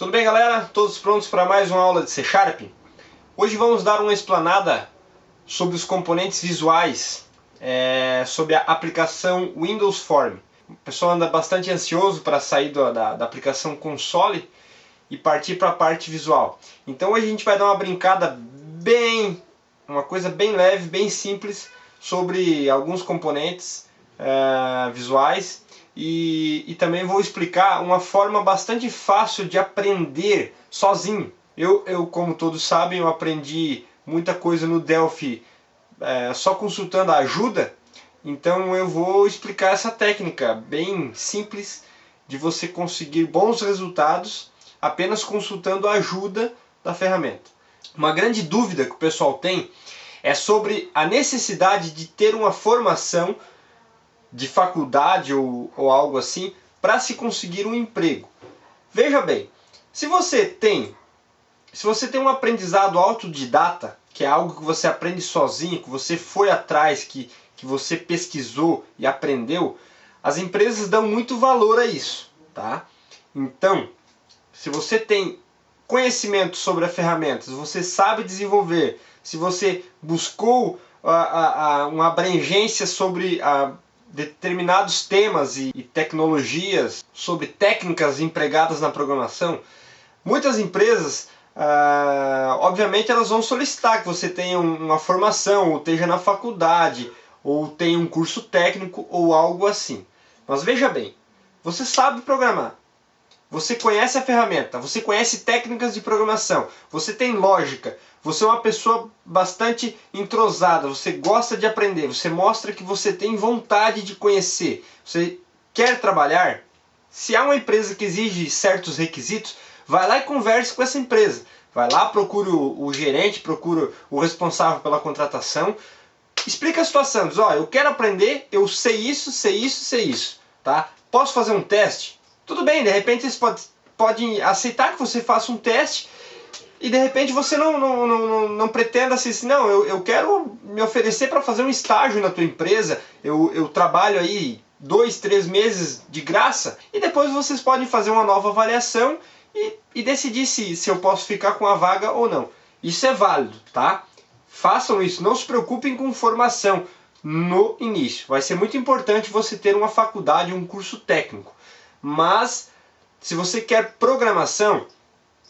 Tudo bem, galera? Todos prontos para mais uma aula de C#? Hoje vamos dar uma explanada sobre os componentes visuais, sobre a aplicação Windows Form. O pessoal anda bastante ansioso para sair da aplicação console e partir para a parte visual. Então hoje a gente vai dar uma brincada uma coisa bem leve, bem simples, sobre alguns componentes visuais. E também vou explicar uma forma bastante fácil de aprender sozinho. Eu, como todos sabem, eu aprendi muita coisa no Delphi só consultando a ajuda. Então eu vou explicar essa técnica bem simples de você conseguir bons resultados apenas consultando a ajuda da ferramenta. Uma grande dúvida que o pessoal tem é sobre a necessidade de ter uma formação de faculdade ou algo assim para se conseguir um emprego. Veja bem, se você tem um aprendizado autodidata, que é algo que você aprende sozinho, que você foi atrás, que você pesquisou e aprendeu, as empresas dão muito valor a isso, tá? Então, se você tem conhecimento sobre as ferramentas, você sabe desenvolver, se você buscou uma abrangência sobre determinados temas e tecnologias, sobre técnicas empregadas na programação, muitas empresas, obviamente, elas vão solicitar que você tenha uma formação, ou esteja na faculdade, ou tenha um curso técnico, ou algo assim. Mas veja bem, você sabe programar, você conhece a ferramenta, você conhece técnicas de programação, você tem lógica, você é uma pessoa bastante entrosada, você gosta de aprender, você mostra que você tem vontade de conhecer, você quer trabalhar. Se há uma empresa que exige certos requisitos, vai lá e converse com essa empresa. Vai lá, procure o gerente, procure o responsável pela contratação, explica a situação, diz, eu quero aprender, eu sei isso, tá? Posso fazer um teste? Tudo bem, de repente eles podem aceitar que você faça um teste e de repente você não pretenda assim, não, eu quero me oferecer para fazer um estágio na tua empresa, eu trabalho aí 2, 3 meses de graça e depois vocês podem fazer uma nova avaliação e decidir se eu posso ficar com a vaga ou não. Isso é válido, tá? Façam isso, não se preocupem com formação no início. Vai ser muito importante você ter uma faculdade, um curso técnico. Mas, se você quer programação,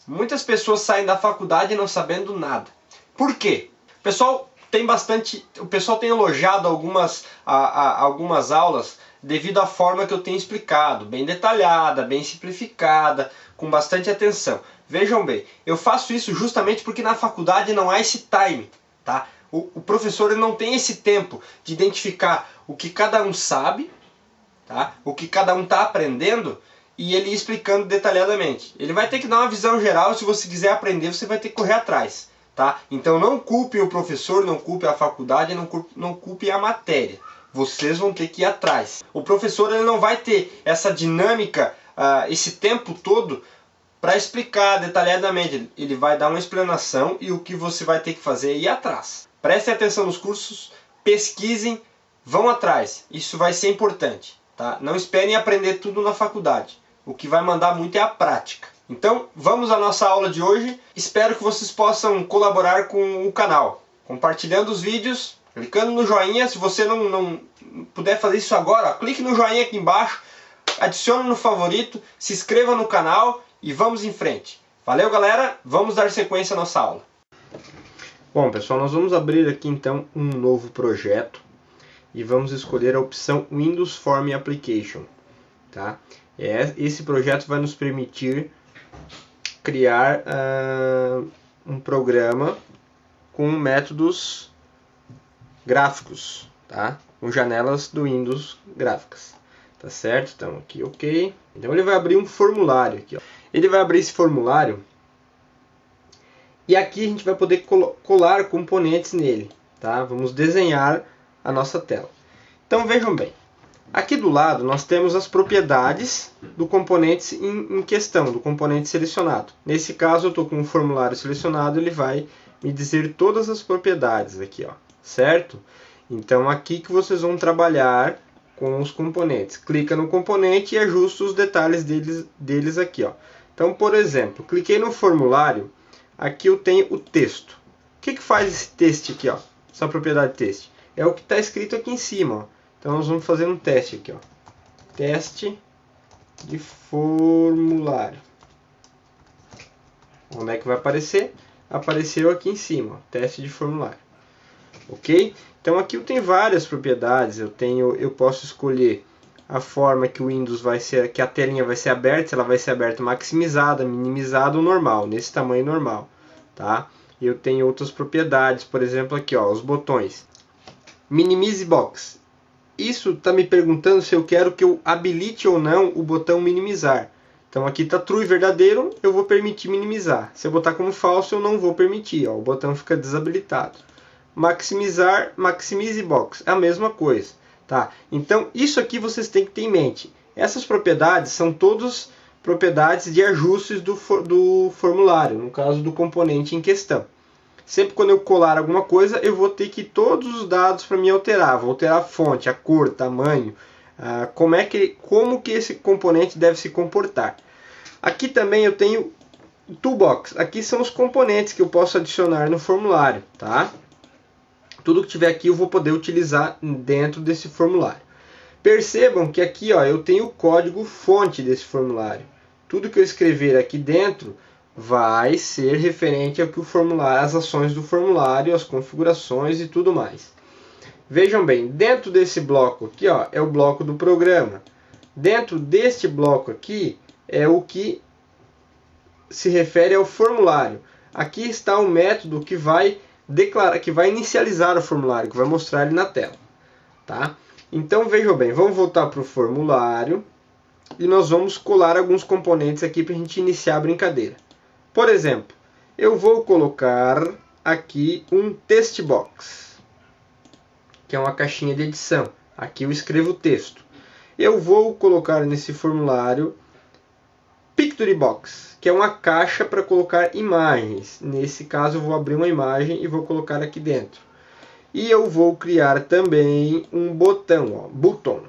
muitas pessoas saem da faculdade não sabendo nada. Por quê? O pessoal tem elogiado algumas aulas devido à forma que eu tenho explicado, bem detalhada, bem simplificada, com bastante atenção. Vejam bem, eu faço isso justamente porque na faculdade não há esse time, tá? O professor ele não tem esse tempo de identificar o que cada um sabe, tá? O que cada um está aprendendo e ele explicando detalhadamente. Ele vai ter que dar uma visão geral, se você quiser aprender você vai ter que correr atrás, tá? Então não culpe o professor, não culpe a faculdade, não culpe a matéria. Vocês vão ter que ir atrás. O professor ele não vai ter essa dinâmica, esse tempo todo para explicar detalhadamente. Ele vai dar uma explanação e o que você vai ter que fazer é ir atrás. Prestem atenção nos cursos, pesquisem, vão atrás. Isso vai ser importante. Tá? Não esperem aprender tudo na faculdade. O que vai mandar muito é a prática. Então, vamos à nossa aula de hoje. Espero que vocês possam colaborar com o canal, compartilhando os vídeos, clicando no joinha. Se você não puder fazer isso agora, clique no joinha aqui embaixo, adicione no favorito, se inscreva no canal e vamos em frente. Valeu, galera! Vamos dar sequência à nossa aula. Bom, pessoal, nós vamos abrir aqui então um novo projeto. E vamos escolher a opção Windows Form Application. Tá? Esse projeto vai nos permitir criar um programa com métodos gráficos, tá? Com janelas do Windows gráficas. Tá certo? Então aqui OK. Então ele vai abrir um formulário aqui. Ó. Ele vai abrir esse formulário e aqui a gente vai poder colar componentes nele. Tá? Vamos desenhar a nossa tela. Então vejam bem, aqui do lado nós temos as propriedades do componente em questão, do componente selecionado. Nesse caso eu estou com um formulário selecionado, ele vai me dizer todas as propriedades aqui, ó, certo? Então aqui que vocês vão trabalhar com os componentes. Clica no componente e ajusta os detalhes deles aqui, ó. Então, por exemplo, cliquei no formulário, aqui eu tenho o texto. O que faz esse texto aqui, ó? Essa propriedade texto? É o que está escrito aqui em cima, ó. Então nós vamos fazer um teste aqui, ó. Teste de formulário. Onde é que vai aparecer? Apareceu aqui em cima, ó, teste de formulário. Ok? Então aqui eu tenho várias propriedades. Eu posso escolher a forma que o Windows vai ser, que a telinha vai ser aberta, se ela vai ser aberta maximizada, minimizada ou normal, nesse tamanho normal, tá? Eu tenho outras propriedades, por exemplo aqui, ó, os botões. Minimize box. Isso está me perguntando se eu quero que eu habilite ou não o botão minimizar. Então aqui está true e verdadeiro, eu vou permitir minimizar. Se eu botar como falso, eu não vou permitir, ó, o botão fica desabilitado. Maximizar, maximize box, é a mesma coisa. Tá? Então isso aqui vocês têm que ter em mente. Essas propriedades são todas propriedades de ajustes do formulário, no caso do componente em questão. Sempre quando eu colar alguma coisa, eu vou ter que todos os dados para me alterar. Vou alterar a fonte, a cor, tamanho, como que esse componente deve se comportar. Aqui também eu tenho toolbox. Aqui são os componentes que eu posso adicionar no formulário, tá? Tudo que tiver aqui eu vou poder utilizar dentro desse formulário. Percebam que aqui, ó, eu tenho o código fonte desse formulário. Tudo que eu escrever aqui dentro vai ser referente ao que o formulário, as ações do formulário, as configurações e tudo mais. Vejam bem, dentro desse bloco aqui, ó, é o bloco do programa. Dentro deste bloco aqui é o que se refere ao formulário. Aqui está o método que vai declarar, que vai inicializar o formulário, que vai mostrar ele na tela, tá? Então vejam bem, vamos voltar para o formulário e nós vamos colar alguns componentes aqui para a gente iniciar a brincadeira. Por exemplo, eu vou colocar aqui um text box, que é uma caixinha de edição. Aqui eu escrevo o texto. Eu vou colocar nesse formulário Picture Box, que é uma caixa para colocar imagens. Nesse caso eu vou abrir uma imagem e vou colocar aqui dentro. E eu vou criar também um botão, ó, button.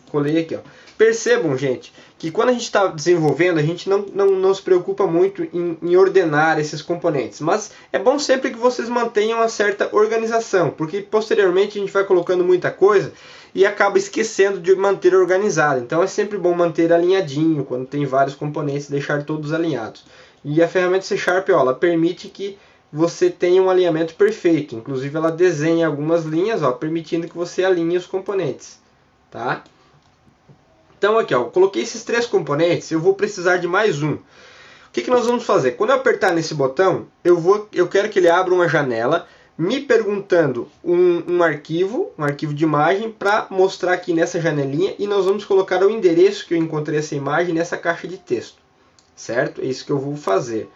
Colei aqui, ó. Percebam, gente, que quando a gente está desenvolvendo, a gente não se preocupa muito em ordenar esses componentes. Mas é bom sempre que vocês mantenham uma certa organização, porque posteriormente a gente vai colocando muita coisa e acaba esquecendo de manter organizado. Então é sempre bom manter alinhadinho, quando tem vários componentes, deixar todos alinhados. E a ferramenta C# ó, ela permite que você tenha um alinhamento perfeito. Inclusive ela desenha algumas linhas, ó, permitindo que você alinhe os componentes. Tá? Então aqui, ó, eu coloquei esses 3 componentes, eu vou precisar de mais um. O que nós vamos fazer? Quando eu apertar nesse botão, eu quero que ele abra uma janela me perguntando um arquivo de imagem para mostrar aqui nessa janelinha, e nós vamos colocar o endereço que eu encontrei essa imagem nessa caixa de texto. Certo? É isso que eu vou fazer.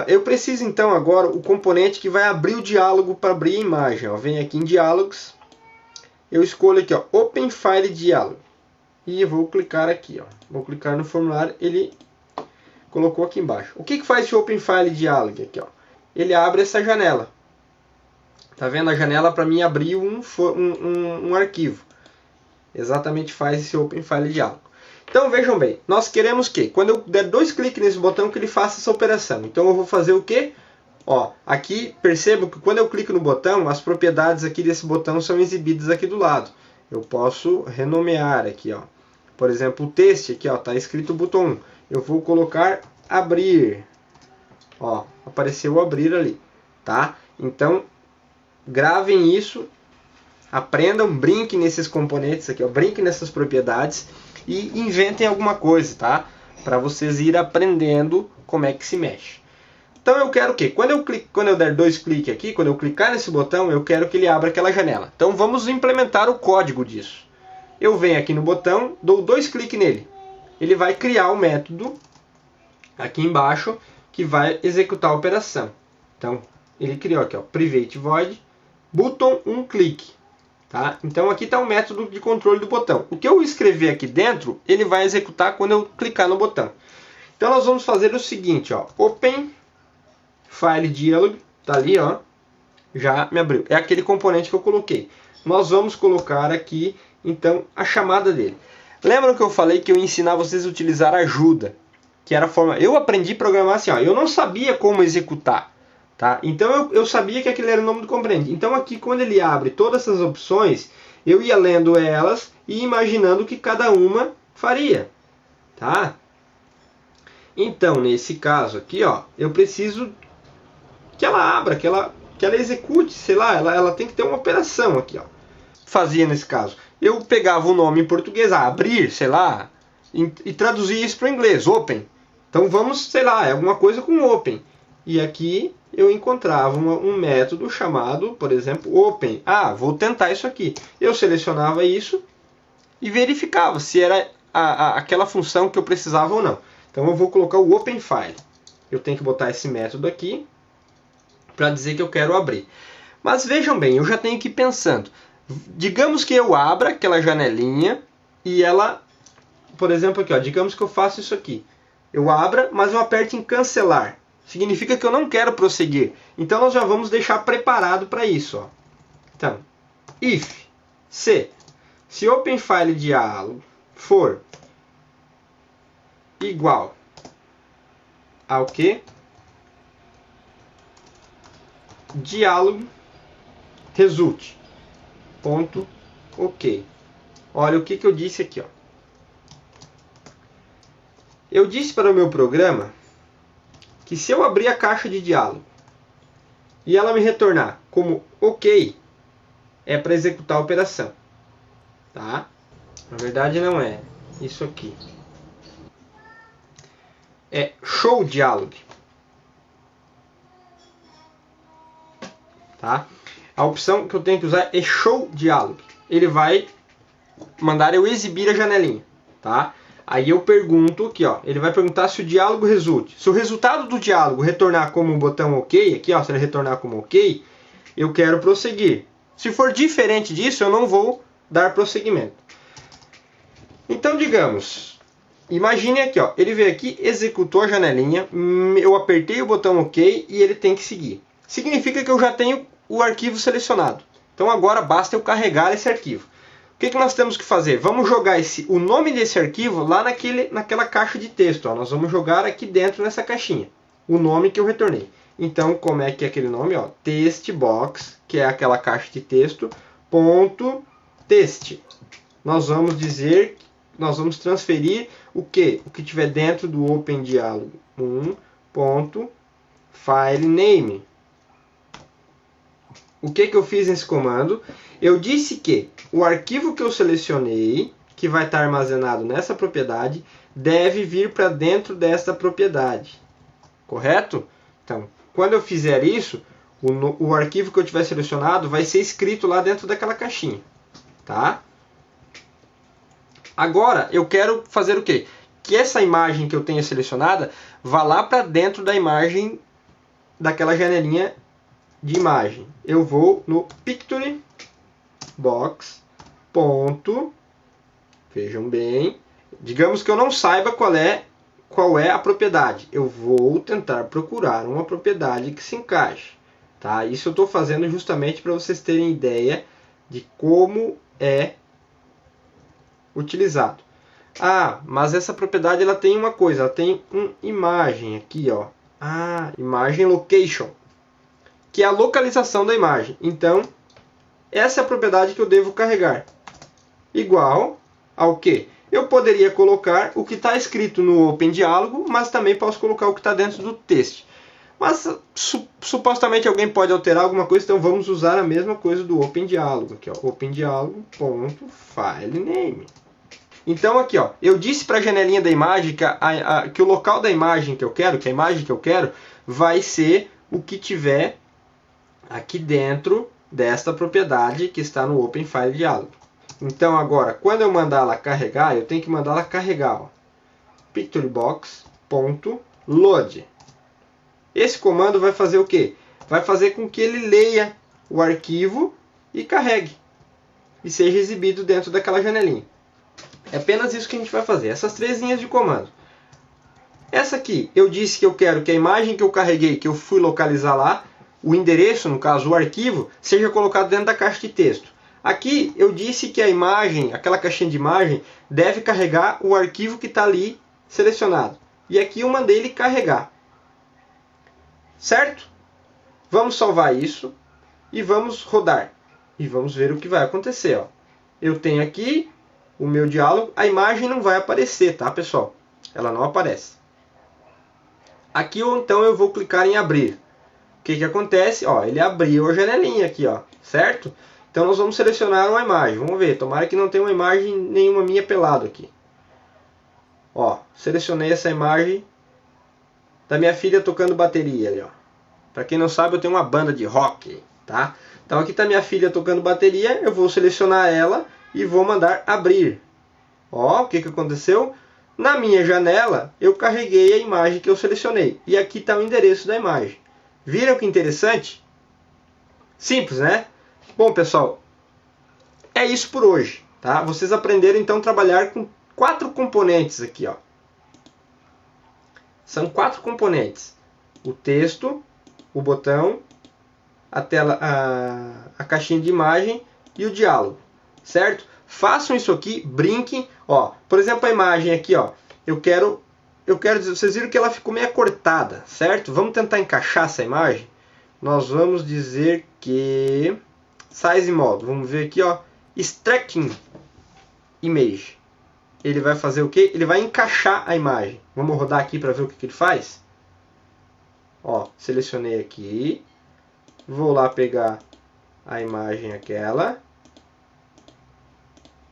Eu preciso então agora o componente que vai abrir o diálogo para abrir a imagem. Ó. Vem aqui em diálogos, eu escolho aqui, ó, Open File Dialog. E eu vou clicar aqui, ó. Vou clicar no formulário, ele colocou aqui embaixo. O que faz esse Open File Dialog aqui, ó? Ele abre essa janela. Tá vendo a janela para mim abrir um arquivo. Exatamente faz esse Open File Dialog. Então vejam bem, nós queremos que quando eu der 2 cliques nesse botão que ele faça essa operação. Então eu vou fazer o quê? Ó, aqui percebo que quando eu clico no botão, as propriedades aqui desse botão são exibidas aqui do lado. Eu posso renomear aqui, ó. Por exemplo, o texto aqui, ó, tá escrito botão 1. Eu vou colocar abrir. Ó, apareceu o abrir ali, tá? Então, gravem isso, aprendam, brinquem nesses componentes aqui, ó, brinquem nessas propriedades e inventem alguma coisa, tá? Para vocês ir aprendendo como é que se mexe. Então eu quero o quê? Quando eu der 2 cliques aqui, quando eu clicar nesse botão, eu quero que ele abra aquela janela. Então vamos implementar o código disso. Eu venho aqui no botão, dou 2 cliques nele. Ele vai criar o método aqui embaixo que vai executar a operação. Então ele criou aqui, ó, private void button 1 clique. Tá? Então aqui está o método de controle do botão. O que eu escrever aqui dentro, ele vai executar quando eu clicar no botão. Então nós vamos fazer o seguinte, ó, Open File Dialog, tá ali, ó, já me abriu. É aquele componente que eu coloquei. Nós vamos colocar aqui, então, a chamada dele. Lembram que eu falei que eu ia ensinar vocês a utilizar ajuda? que era a forma... Eu aprendi a programar assim, ó, eu não sabia como executar, tá? Então eu sabia que aquele era o nome do componente. Então aqui, quando ele abre todas essas opções, eu ia lendo elas e imaginando o que cada uma faria, tá? Então, nesse caso aqui, ó, eu preciso que ela abra, que ela execute, sei lá, ela tem que ter uma operação aqui, ó. Fazia nesse caso. Eu pegava o nome em português, abrir, sei lá, e traduzia isso para o inglês, open. Então vamos, sei lá, é alguma coisa com open. E aqui eu encontrava um método chamado, por exemplo, open. Ah, vou tentar isso aqui. Eu selecionava isso e verificava se era aquela função que eu precisava ou não. Então eu vou colocar o open file. Eu tenho que botar esse método aqui para dizer que eu quero abrir. Mas vejam bem, eu já tenho que ir pensando. Digamos que eu abra aquela janelinha e ela, por exemplo aqui, ó, digamos que eu faço isso aqui. Eu abra, mas eu aperte em cancelar. Significa que eu não quero prosseguir. Então nós já vamos deixar preparado para isso. Ó. Então, if, se open file diálogo for igual ao que? Diálogo result. Ponto, ok. Olha o que eu disse aqui. Ó. Eu disse para o meu programa que se eu abrir a caixa de diálogo e ela me retornar como ok, é para executar a operação. Tá? Na verdade não é. Isso aqui. É show diálogo. Tá? A opção que eu tenho que usar é show diálogo. Ele vai mandar eu exibir a janelinha. Tá? Aí eu pergunto aqui, ó, ele vai perguntar se o diálogo resulte. Se o resultado do diálogo retornar como um botão OK, aqui, ó, se ele retornar como OK, eu quero prosseguir. Se for diferente disso, eu não vou dar prosseguimento. Então, digamos, imagine aqui, ó, ele veio aqui, executou a janelinha, eu apertei o botão OK e ele tem que seguir. Significa que eu já tenho o arquivo selecionado. Então agora basta eu carregar esse arquivo. O que nós temos que fazer? Vamos jogar o nome desse arquivo lá naquela caixa de texto. Ó. Nós vamos jogar aqui dentro nessa caixinha. O nome que eu retornei. Então, como é que é aquele nome? Ó, testbox, que é aquela caixa de texto, ponto test. Nós vamos dizer, nós vamos transferir o que? O que tiver dentro do OpenDialog 1, ponto file name. O que eu fiz nesse comando? Eu disse que o arquivo que eu selecionei, que vai estar armazenado nessa propriedade, deve vir para dentro desta propriedade. Correto? Então, quando eu fizer isso, o arquivo que eu tiver selecionado vai ser escrito lá dentro daquela caixinha. Tá? Agora, eu quero fazer o quê? Que essa imagem que eu tenha selecionada vá lá para dentro da imagem daquela janelinha de imagem. Eu vou no Picture Box. Ponto. Vejam bem. Digamos que eu não saiba qual é a propriedade. Eu vou tentar procurar uma propriedade que se encaixe. Tá? Isso eu estou fazendo justamente para vocês terem ideia de como é utilizado. Ah, mas essa propriedade ela tem uma coisa. Ela tem uma imagem aqui. Ó. Ah, imagem location. Que é a localização da imagem. Então, essa é a propriedade que eu devo carregar. Igual ao que? Eu poderia colocar o que está escrito no OpenDialog, mas também posso colocar o que está dentro do texto. Mas supostamente alguém pode alterar alguma coisa, então vamos usar a mesma coisa do OpenDialog. Aqui, ó, OpenDialog.filename. Então aqui, ó, eu disse para a janelinha da imagem que o local da imagem que eu quero, que a imagem que eu quero, vai ser o que tiver aqui dentro desta propriedade que está no OpenFileDialog. Então agora, quando eu mandar ela carregar, eu tenho que mandar ela carregar. Ó. Picturebox.load. Esse comando vai fazer o quê? Vai fazer com que ele leia o arquivo e carregue. E seja exibido dentro daquela janelinha. É apenas isso que a gente vai fazer. Essas 3 linhas de comando. Essa aqui, eu disse que eu quero que a imagem que eu carreguei, que eu fui localizar lá, o endereço, no caso o arquivo, seja colocado dentro da caixa de texto. Aqui eu disse que a imagem, aquela caixinha de imagem, deve carregar o arquivo que está ali selecionado. e aqui eu mandei ele carregar. Certo? Vamos salvar isso e vamos rodar. E vamos ver o que vai acontecer. Ó. Eu tenho aqui o meu diálogo, a imagem não vai aparecer, tá, pessoal? Ela não aparece. Aqui então eu vou clicar em abrir. O que acontece? Ó, ele abriu a janelinha aqui, ó, certo? Então nós vamos selecionar uma imagem. Vamos ver, tomara que não tenha uma imagem nenhuma minha pelado aqui. Ó, selecionei essa imagem da minha filha tocando bateria ali, ó. Para quem não sabe, eu tenho uma banda de rock, tá? Então aqui está minha filha tocando bateria, eu vou selecionar ela e vou mandar abrir. Ó, o que aconteceu? Na minha janela, eu carreguei a imagem que eu selecionei. E aqui está o endereço da imagem. Viram que interessante? Simples, né? Bom, pessoal, é isso por hoje, tá? Vocês aprenderam então a trabalhar com 4 componentes aqui, ó. São 4 componentes: o texto, o botão, a tela, a caixinha de imagem e o diálogo, certo? Façam isso aqui, brinquem, ó. Por exemplo, a imagem aqui, ó. Eu quero dizer, vocês viram que ela ficou meio cortada, certo? Vamos tentar encaixar essa imagem. Nós vamos dizer que size mode. Vamos ver aqui, ó. Stretching image. Ele vai fazer o quê? Ele vai encaixar a imagem. Vamos rodar aqui para ver o que ele faz. Ó, selecionei aqui. Vou lá pegar a imagem aquela.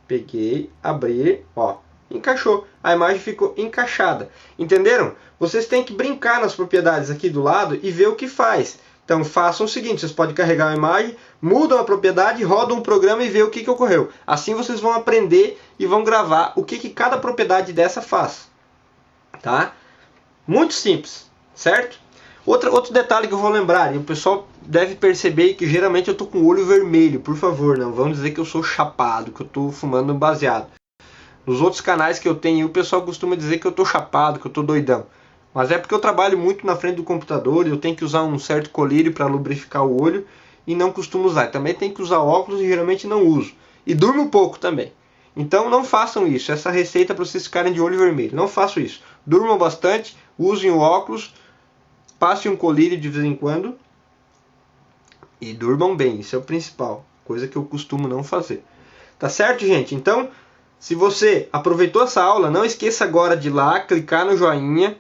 Peguei, abrir, ó, encaixou. A imagem ficou encaixada. Entenderam? Vocês têm que brincar nas propriedades aqui do lado e ver o que faz. Então façam o seguinte, vocês podem carregar a imagem, mudam a propriedade, rodam um programa e vê o que ocorreu. Assim vocês vão aprender e vão gravar o que cada propriedade dessa faz. Tá? Muito simples, certo? Outro detalhe que eu vou lembrar, e o pessoal deve perceber que geralmente eu tô com o olho vermelho, por favor, não vão dizer que eu sou chapado, que eu tô fumando um baseado. Nos outros canais que eu tenho, o pessoal costuma dizer que eu tô chapado, que eu tô doidão. Mas é porque eu trabalho muito na frente do computador e eu tenho que usar um certo colírio para lubrificar o olho e não costumo usar. Também tenho que usar óculos e geralmente não uso. E durmo pouco também. Então não façam isso, essa receita para vocês ficarem de olho vermelho. Não façam isso. Durmam bastante, usem o óculos, passem um colírio de vez em quando e durmam bem. Isso é o principal, coisa que eu costumo não fazer. Tá certo, gente? Então, se você aproveitou essa aula, não esqueça agora de ir lá, clicar no joinha,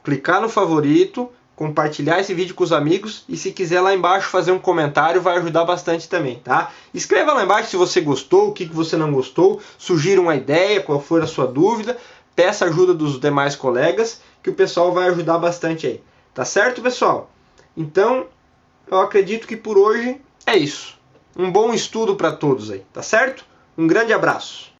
clicar no favorito, compartilhar esse vídeo com os amigos e se quiser lá embaixo fazer um comentário vai ajudar bastante também, tá? Escreva lá embaixo se você gostou, o que você não gostou, sugira uma ideia, qual for a sua dúvida, peça ajuda dos demais colegas que o pessoal vai ajudar bastante aí. Tá certo, pessoal? Então, eu acredito que por hoje é isso. Um bom estudo para todos aí, tá certo? Um grande abraço.